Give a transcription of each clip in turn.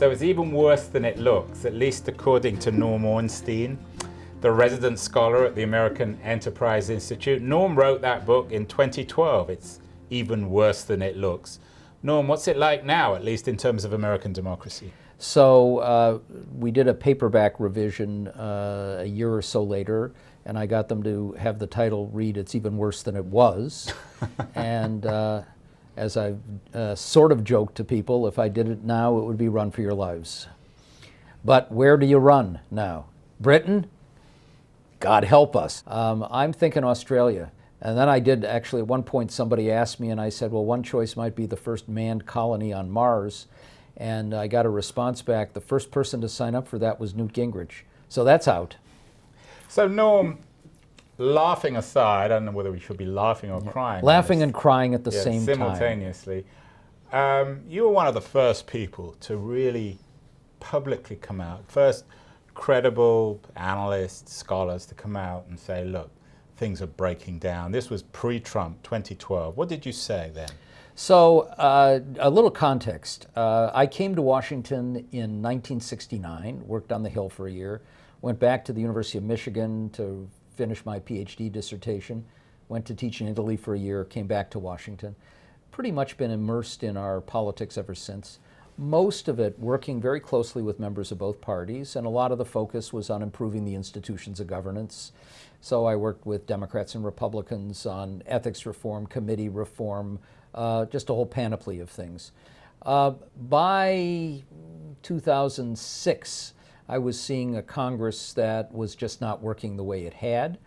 So it's even worse than it looks, at least according to Norm Ornstein, the resident scholar at the American Enterprise Institute. Norm wrote that book in 2012. It's even worse than it looks. Norm, what's it like now, at least in terms of American democracy? So we did a paperback revision a year or so later, and I got them to have the title read, "It's Even Worse Than It Was." And as I've sort of joked to people, if I did it now, it would be Run for Your Lives. But where do you run now? Britain? God help us. I'm thinking Australia. And then I did actually, at one point somebody asked me, and I said, well, one choice might be the first manned colony on Mars. And I got a response back. The first person to sign up for that was Newt Gingrich. So that's out. So Norm, laughing aside, I don't know whether we should be laughing or crying. Laughing and crying at the same time. Simultaneously. You were one of the first people to really publicly come out, first credible analysts, scholars to come out and say, look, things are breaking down. This was pre-Trump, 2012. What did you say then? So a little context. I came to Washington in 1969, worked on the Hill for a year, went back to the University of Michigan to finish my PhD dissertation, went to teach in Italy for a year, came back to Washington. Pretty much been immersed in our politics ever since. Most of it working very closely with members of both parties, and a lot of the focus was on improving the institutions of governance. So I worked with Democrats and Republicans on ethics reform, committee reform, just a whole panoply of things. By 2006, I was seeing a Congress that was just not working the way it had,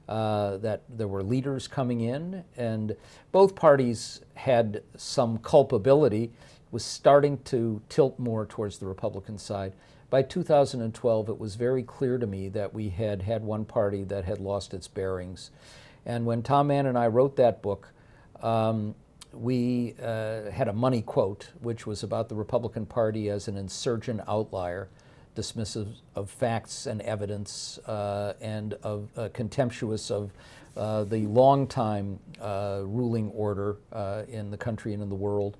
that there were leaders coming in, and both parties had some culpability, was starting to tilt more towards the Republican side. By 2012, it was very clear to me that we had one party that had lost its bearings. And when Tom Mann and I wrote that book, we had a money quote, which was about the Republican Party as an insurgent outlier, dismissive of facts and evidence, and of contemptuous of the long-time ruling order in the country and in the world.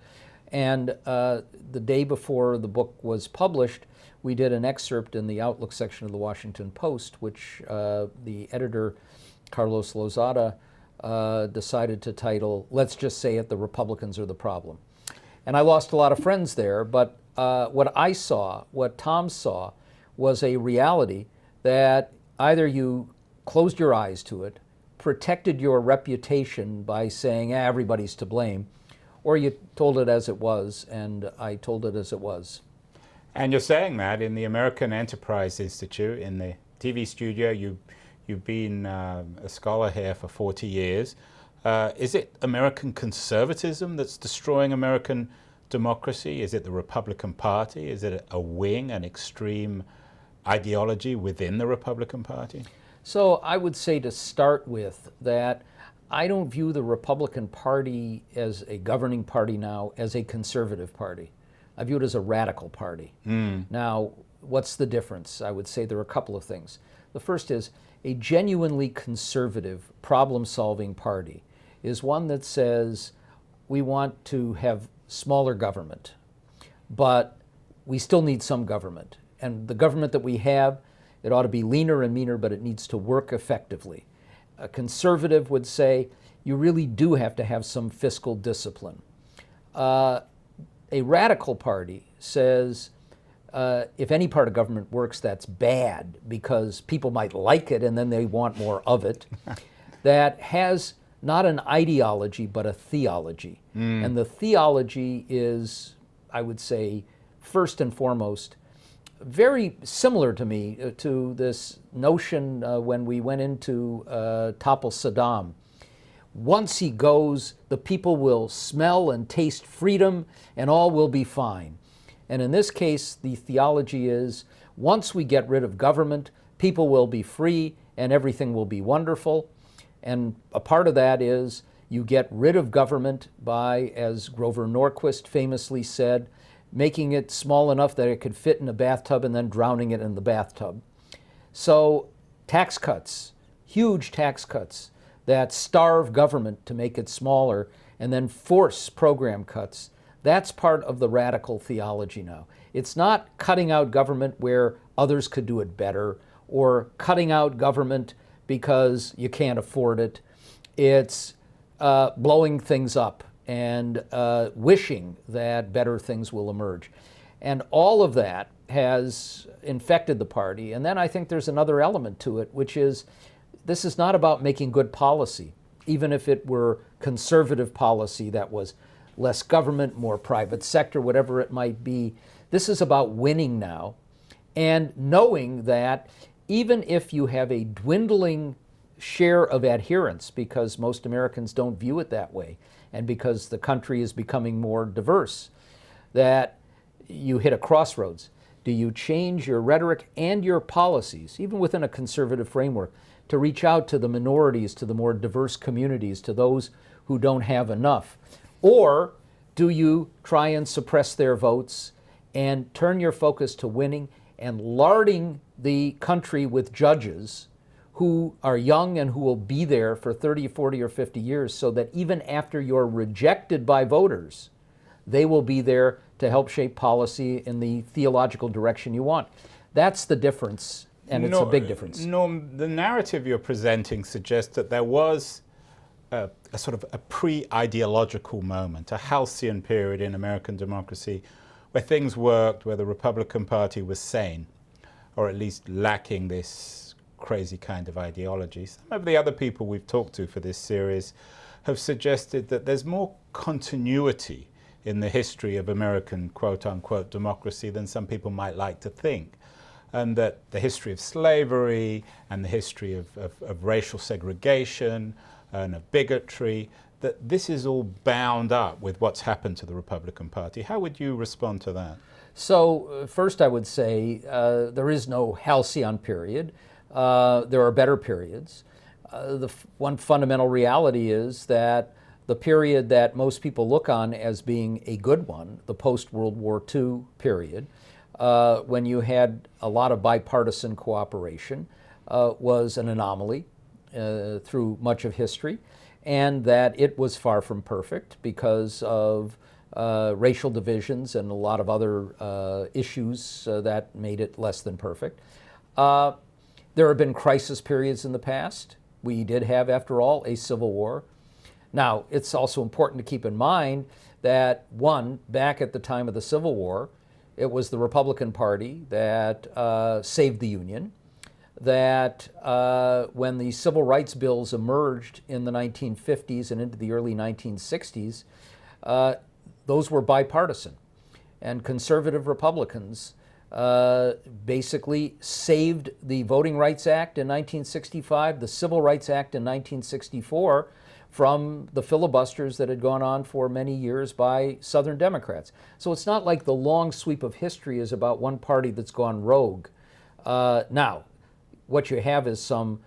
And the day before the book was published, we did an excerpt in the Outlook section of the Washington Post, which the editor, Carlos Lozada, decided to title, "Let's Just Say It, the Republicans Are the Problem." And I lost a lot of friends there, but what I saw, what Tom saw, was a reality that either you closed your eyes to it, protected your reputation by saying everybody's to blame, or you told it as it was, and I told it as it was. And you're saying that in the American Enterprise Institute, in the TV studio, you've been a scholar here for 40 years. Is it American conservatism that's destroying American democracy? Is it the Republican Party? Is it a wing, an extreme ideology within the Republican Party? So I would say to start with that I don't view the Republican Party as a governing party now as a conservative party. I view it as a radical party. Now, what's the difference? I would say there are a couple of things. The first is a genuinely conservative, problem-solving party is one that says we want to have smaller government, but we still need some government. And the government that we have, it ought to be leaner and meaner, but it needs to work effectively. A conservative would say you really do have to have some fiscal discipline. A radical party says if any part of government works, that's bad because people might like it and then they want more of it. That has not an ideology but a theology. And the theology is, I would say, first and foremost, very similar to me to this notion when we went into topple Saddam. Once he goes, the people will smell and taste freedom and all will be fine. And in this case, the theology is once we get rid of government, people will be free and everything will be wonderful. And a part of that is you get rid of government by, as Grover Norquist famously said, making it small enough that it could fit in a bathtub and then drowning it in the bathtub. So tax cuts, huge tax cuts that starve government to make it smaller and then force program cuts. That's part of the radical theology now. It's not cutting out government where others could do it better, or cutting out government because you can't afford it. It's blowing things up and wishing that better things will emerge. And all of that has infected the party. And then I think there's another element to it, which is this is not about making good policy, even if it were conservative policy that was less government, more private sector, whatever it might be. This is about winning now and knowing that even if you have a dwindling share of adherents, because most Americans don't view it that way, and because the country is becoming more diverse, that you hit a crossroads. Do you change your rhetoric and your policies, even within a conservative framework, to reach out to the minorities, to the more diverse communities, to those who don't have enough? Or do you try and suppress their votes and turn your focus to winning and larding the country with judges who are young and who will be there for 30, 40, or 50 years, so that even after you're rejected by voters, they will be there to help shape policy in the theological direction you want? That's the difference, and it's a big difference. Norm, the narrative you're presenting suggests that there was a sort of a pre-ideological moment, a halcyon period in American democracy where things worked, where the Republican Party was sane, or at least lacking this crazy kind of ideology. Some of the other people we've talked to for this series have suggested that there's more continuity in the history of American quote-unquote democracy than some people might like to think, and that the history of slavery and the history of racial segregation and of bigotry, that this is all bound up with what's happened to the Republican Party. How would you respond to that? So first I would say there is no halcyon period. There are better periods. One fundamental reality is that the period that most people look on as being a good one, the post-World War II period, when you had a lot of bipartisan cooperation, was an anomaly through much of history, and that it was far from perfect because of racial divisions and a lot of other issues that made it less than perfect. There have been crisis periods in the past. We did have, after all, a civil war. Now, it's also important to keep in mind that, one, back at the time of the Civil War, it was the Republican Party that saved the Union, that when the civil rights bills emerged in the 1950s and into the early 1960s, those were bipartisan. And conservative Republicans basically saved the Voting Rights Act in 1965, the Civil Rights Act in 1964, from the filibusters that had gone on for many years by Southern Democrats. So it's not like the long sweep of history is about one party that's gone rogue. Now, what you have is some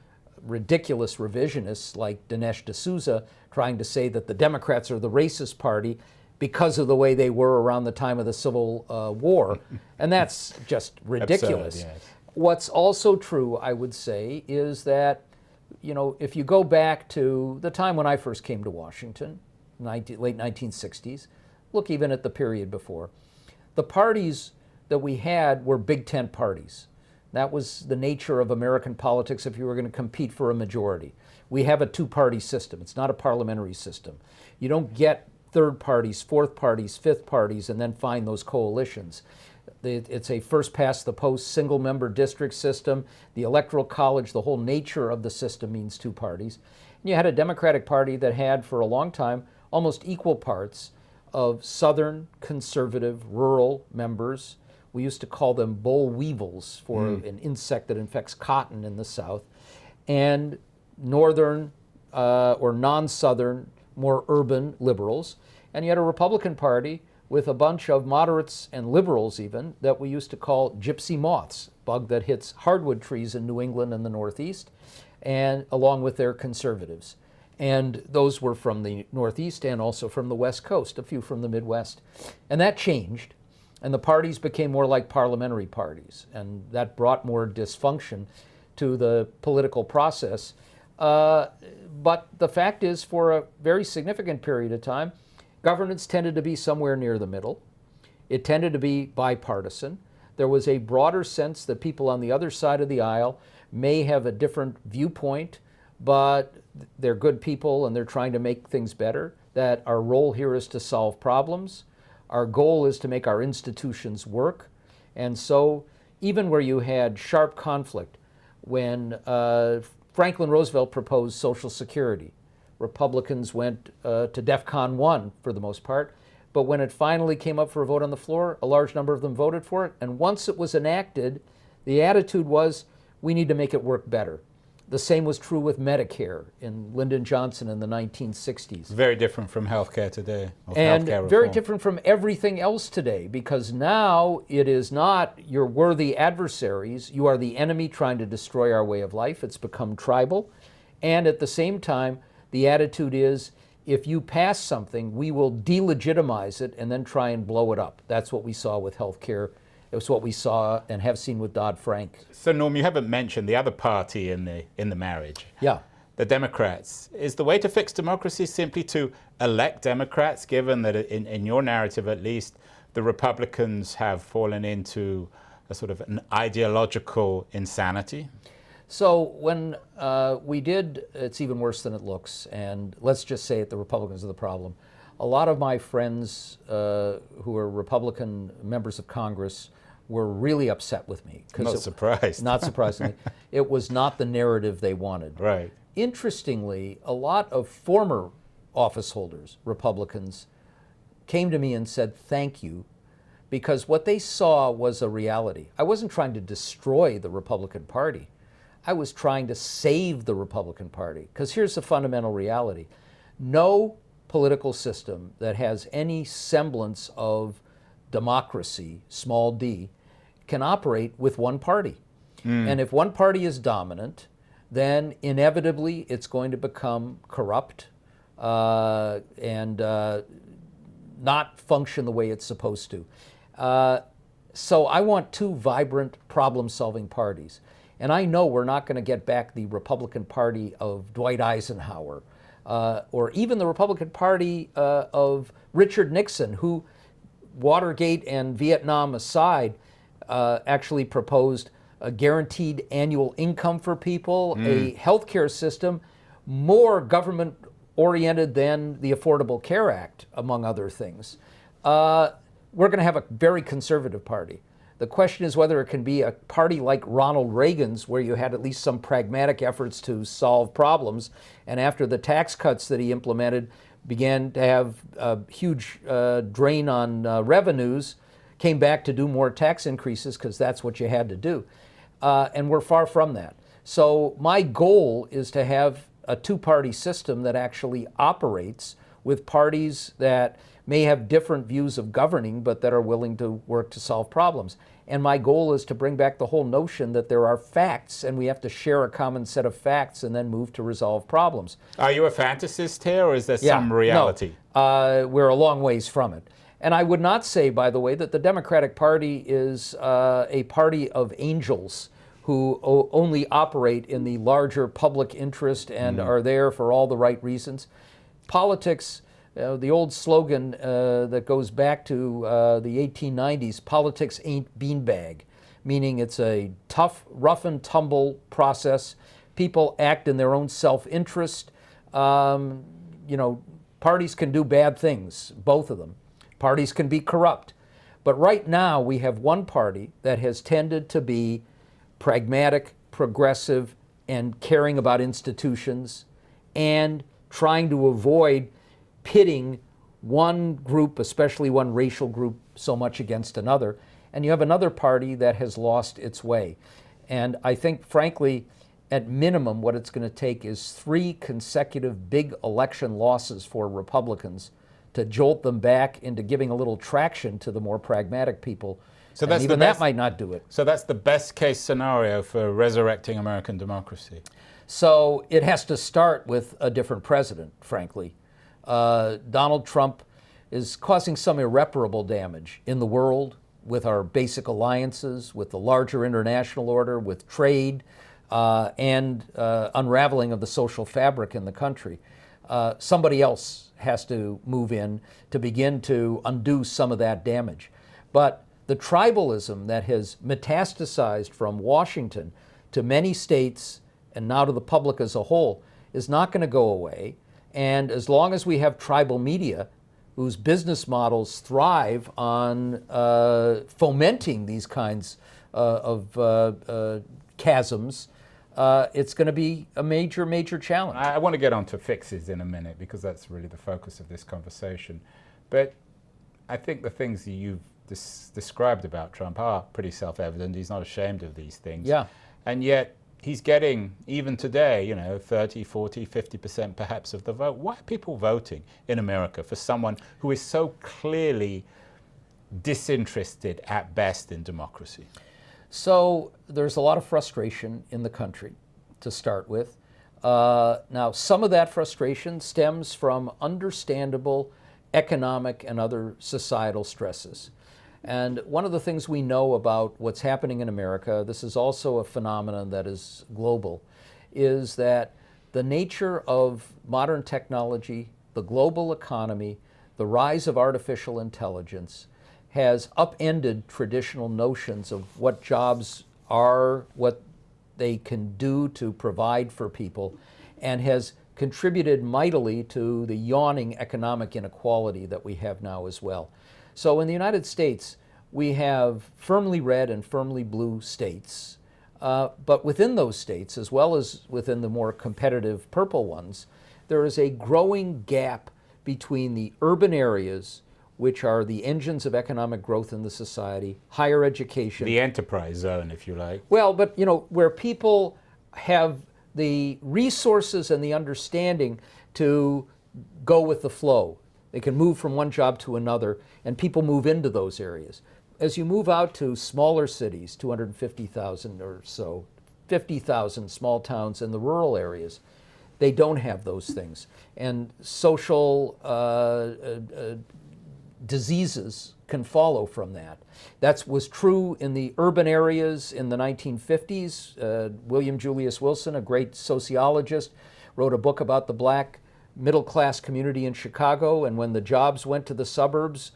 ridiculous revisionists like Dinesh D'Souza trying to say that the Democrats are the racist party because of the way they were around the time of the Civil War. And that's just ridiculous. Absurd, yes. What's also true, I would say, is that, you know, if you go back to the time when I first came to Washington, late 1960s, look even at the period before, the parties that we had were big tent parties. That was the nature of American politics if you were going to compete for a majority. We have a two-party system. It's not a parliamentary system. You don't get third parties, fourth parties, fifth parties, and then find those coalitions. It's a first-past-the-post single-member district system. The Electoral College, the whole nature of the system means two parties. And you had a Democratic Party that had, for a long time, almost equal parts of Southern, conservative, rural members. We used to call them boll weevils for an insect that infects cotton in the South. And Northern or non-Southern, more urban liberals. And you had a Republican Party with a bunch of moderates and liberals even that we used to call gypsy moths, bug that hits hardwood trees in New England and the Northeast, and along with their conservatives. And those were from the Northeast and also from the West Coast, a few from the Midwest. And that changed, and the parties became more like parliamentary parties, and that brought more dysfunction to the political process. But the fact is, for a very significant period of time, governance tended to be somewhere near the middle, It tended to be bipartisan. There was a broader sense that people on the other side of the aisle may have a different viewpoint, but they're good people and they're trying to make things better, that our role here is to solve problems. Our goal is to make our institutions work. And so even where you had sharp conflict, when Franklin Roosevelt proposed Social Security, Republicans went to DEFCON 1 for the most part. But when it finally came up for a vote on the floor, a large number of them voted for it. And once it was enacted, the attitude was, we need to make it work better. The same was true with Medicare in Lyndon Johnson in the 1960s. Very different from healthcare today. And very different from everything else today, because now it is not your worthy adversaries. You are the enemy trying to destroy our way of life. It's become tribal. And at the same time, the attitude is, if you pass something, we will delegitimize it and then try and blow it up. That's what we saw with healthcare. It was what we saw and have seen with Dodd-Frank. So, Norm, you haven't mentioned the other party in the marriage. Yeah. The Democrats. Is the way to fix democracy simply to elect Democrats, given that in your narrative at least, the Republicans have fallen into a sort of an ideological insanity? So when we did It's Even Worse Than It Looks, and let's just say it, the Republicans are the problem, a lot of my friends who are Republican members of Congress were really upset with me. Not surprised. Not surprisingly. It was not the narrative they wanted. Right. Interestingly, a lot of former office holders, Republicans, came to me and said, thank you, because what they saw was a reality. I wasn't trying to destroy the Republican Party. I was trying to save the Republican Party. Because here's the fundamental reality. No political system that has any semblance of democracy, small d, can operate with one party. And if one party is dominant, then inevitably it's going to become corrupt and not function the way it's supposed to. So I want two vibrant, problem-solving parties. And I know we're not going to get back the Republican Party of Dwight Eisenhower or even the Republican Party of Richard Nixon, who, Watergate and Vietnam aside, actually proposed a guaranteed annual income for people, a healthcare system more government-oriented than the Affordable Care Act, among other things. We're going to have a very conservative party. The question is whether it can be a party like Ronald Reagan's, where you had at least some pragmatic efforts to solve problems, and after the tax cuts that he implemented began to have a huge drain on revenues, came back to do more tax increases because that's what you had to do. And we're far from that. So my goal is to have a two-party system that actually operates with parties that may have different views of governing, but that are willing to work to solve problems. And my goal is to bring back the whole notion that there are facts and we have to share a common set of facts and then move to resolve problems. Are you a fantasist here, or is there some reality? No, we're a long ways from it. And I would not say, by the way, that the Democratic Party is a party of angels who only operate in the larger public interest and are there for all the right reasons. Politics, the old slogan that goes back to the 1890s, politics ain't beanbag, meaning it's a tough, rough and tumble process. People act in their own self-interest. Parties can do bad things, both of them. Parties can be corrupt. But right now we have one party that has tended to be pragmatic, progressive, and caring about institutions, and trying to avoid pitting one group, especially one racial group, so much against another. And you have another party that has lost its way. And I think, frankly, at minimum, what it's going to take is 3 consecutive big election losses for Republicans to jolt them back into giving a little traction to the more pragmatic people. So that's even that might not do it. So that's the best case scenario for resurrecting American democracy. So it has to start with a different president, frankly. Donald Trump is causing some irreparable damage in the world with our basic alliances, with the larger international order, with trade, and unraveling of the social fabric in the country. Somebody else has to move in to begin to undo some of that damage. But the tribalism that has metastasized from Washington to many states and now to the public as a whole is not going to go away. And as long as we have tribal media whose business models thrive on fomenting these kinds of chasms, it's going to be a major, major challenge. I want to get on to fixes in a minute because that's really the focus of this conversation. But I think the things that you've described about Trump are pretty self-evident. He's not ashamed of these things. Yeah. And yet he's getting, even today, 30, 40, 50% perhaps of the vote. Why are people voting in America for someone who is so clearly disinterested at best in democracy? So there's a lot of frustration in the country to start with. Now, some of that frustration stems from understandable economic and other societal stresses. And one of the things we know about what's happening in America, this is also a phenomenon that is global, is that the nature of modern technology, the global economy, the rise of artificial intelligence has upended traditional notions of what jobs are, what they can do to provide for people, and has contributed mightily to the yawning economic inequality that we have now as well. So in the United States, we have firmly red and firmly blue states, but within those states, as well as within the more competitive purple ones, there is a growing gap between the urban areas, which are the engines of economic growth in the society, higher education. The enterprise zone, if you like. Well, but where people have the resources and the understanding to go with the flow. They can move from one job to another, and people move into those areas. As you move out to smaller cities, 250,000 or so, 50,000 small towns in the rural areas, they don't have those things. And social diseases can follow from that. That was true in the urban areas in the 1950s. William Julius Wilson, a great sociologist, wrote a book about the black middle-class community in Chicago, and when the jobs went to the suburbs,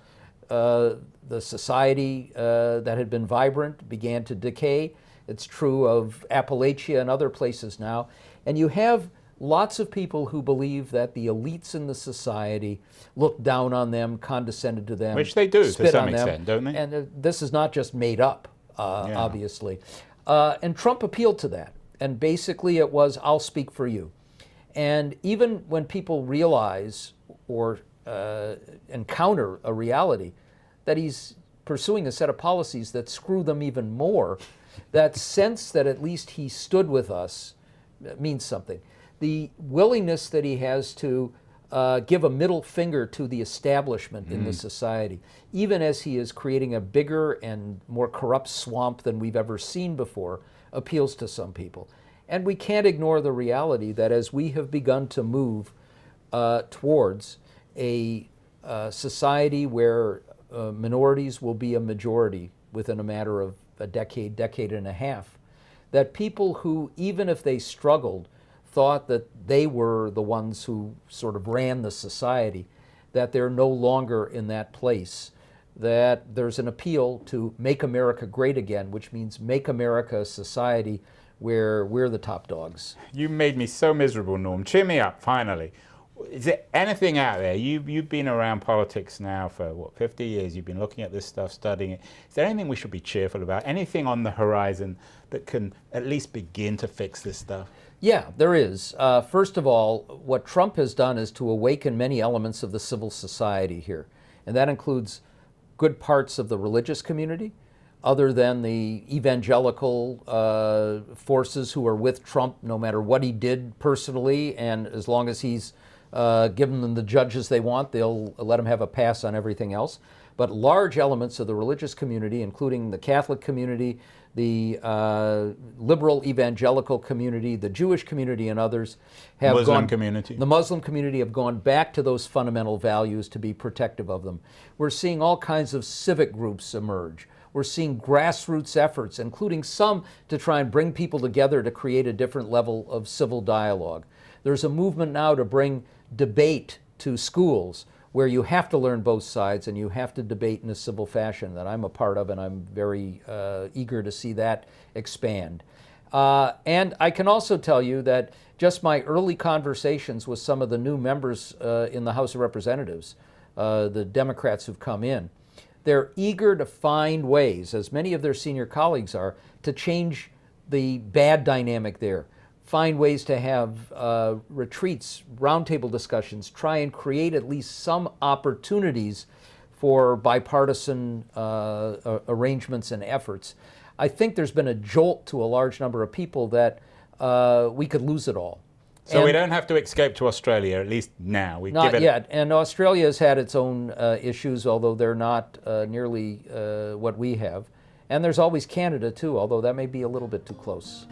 the society that had been vibrant began to decay. It's true of Appalachia and other places now. And you have lots of people who believe that the elites in the society look down on them, condescended to them. Which they do to spit some on them. extent, don't they? And this is not just made up, obviously. And Trump appealed to that. And basically it was, I'll speak for you. And even when people realize or encounter a reality that he's pursuing a set of policies that screw them even more, that sense that at least he stood with us means something. The willingness that he has to give a middle finger to the establishment in the society, even as he is creating a bigger and more corrupt swamp than we've ever seen before, appeals to some people. And we can't ignore the reality that as we have begun to move towards a society where minorities will be a majority within a matter of a decade, decade and a half, that people who, even if they struggled, thought that they were the ones who sort of ran the society, that they're no longer in that place, that there's an appeal to make America great again, which means make America a society where we're the top dogs. You made me so miserable, Norm. Cheer me up, finally. Is there anything out there? You've been around politics now for, 50 years? You've been looking at this stuff, studying it. Is there anything we should be cheerful about? Anything on the horizon that can at least begin to fix this stuff? Yeah, there is. First of all, what Trump has done is to awaken many elements of the civil society here. And that includes good parts of the religious community, other than the evangelical forces who are with Trump no matter what he did personally, and as long as he's given them the judges they want, they'll let him have a pass on everything else. But large elements of the religious community, including the Catholic community, the liberal evangelical community, the Jewish community, and others have the Muslim community have gone back to those fundamental values to be protective of them. We're seeing all kinds of civic groups emerge. We're seeing grassroots efforts, including some to try and bring people together to create a different level of civil dialogue. There's a movement now to bring debate to schools, where you have to learn both sides and you have to debate in a civil fashion that I'm a part of, and I'm very eager to see that expand. And I can also tell you that just my early conversations with some of the new members in the House of Representatives, the Democrats who've come in, they're eager to find ways, as many of their senior colleagues are, to change the bad dynamic there. Find ways to have retreats, roundtable discussions, try and create at least some opportunities for bipartisan arrangements and efforts. I think there's been a jolt to a large number of people that we could lose it all. So we don't have to escape to Australia, at least now. Not yet. And Australia has had its own issues, although they're not nearly what we have. And there's always Canada, too, although that may be a little bit too close.